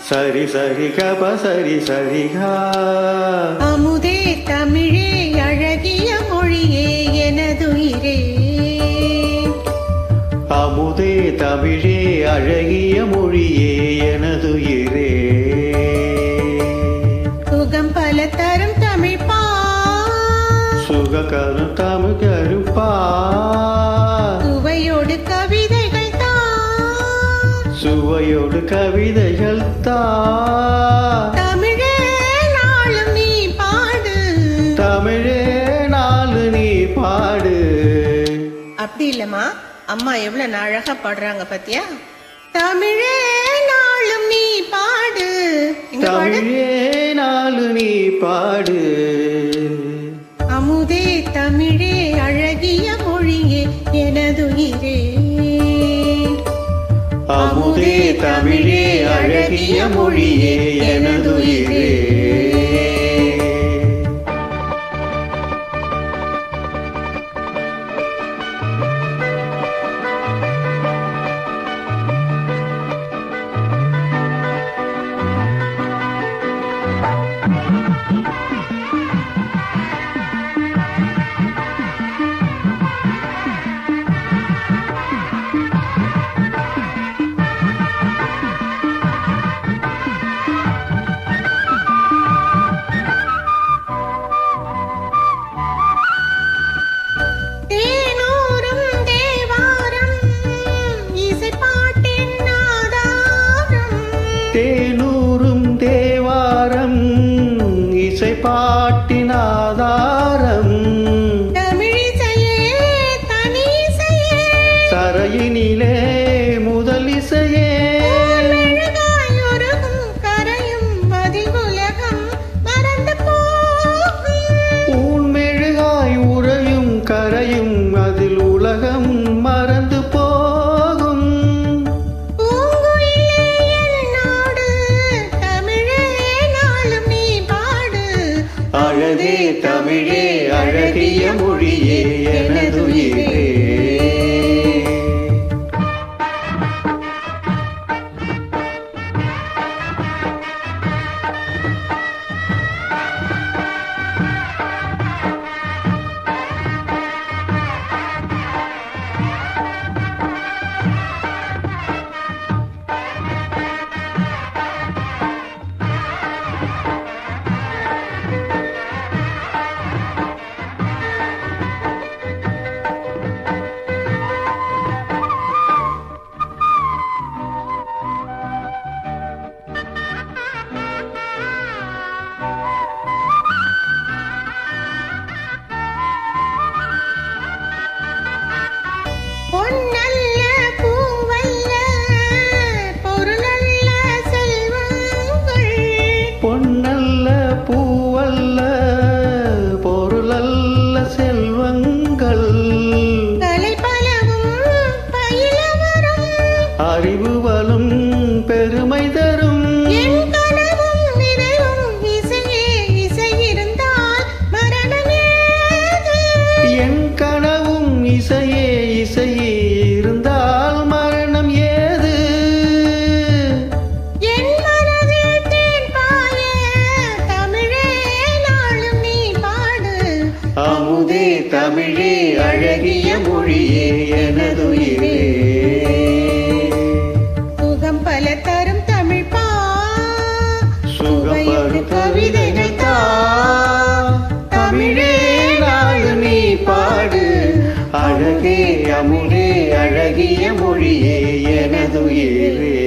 சரி சரி கப சரி சரிகா. அமுதே தமிழே அழகிய மொழியே எனதுயிரே. அமுதே தமிழே அழகிய மொழியே எனதுயிரே. சுகம் பல தரும் தமிழ் பா. சுககரும் தமிழ் கருப்பா. சுவையோடு கவிதைகள் தா. சுவையோடு கவிதைகள் தா. தமிழே நாளும் நீ பாடு. தமிழே நாளு நீ பாடு. அப்படி இல்லம்மா, அம்மா எவ்வளவு அழகா பாடுறாங்க பாத்தியா. தமிழே நாளும் நீ பாடு. தமிழே நாளு நீ பாடு. அமுதே தமிழே அழகிய மொழியே எனதுயிரே. அமுதே தமிழே அழகிய மொழியே எனதுயிரே. தேனூரும் தேவாரம் இசைப்பாட்டின் ஆதாரம். தமிழிசையே தனிசையே தரையினிலே முதல் இசையே. கரையும் அதில் உலகம் மறந்து போகும். ஊன்மெழுகாய் உறையும் கரையும் அதில் உலகம் மறந்து போகும். அழகே தமிழே அழகிய மொழியே எனதுயிரே. பொன்னல்ல பூவல்ல பொருளல்ல செல்வங்கள். அறிவு வலும் பெருமை தரும். என் கனவும் நிறைவும் இசையே இசை இருந்தால் மரணமே. என் கனவும் இசையே இசையே இருந்தால் மரணம் ஏது. என் மனதில் தேன் பாய தமிழே நாளும் நீ பாடு. அமுதே தமிழே அழகிய மொழியே எனதுயிரே. சுகம் பல தரும் தமிழ் பா. சுகப்படும் கவிதைகள் தா. தமிழே நாளு நீ பாடு. அழகே அமுதே அழகிய மொழியே எனதுயிரே.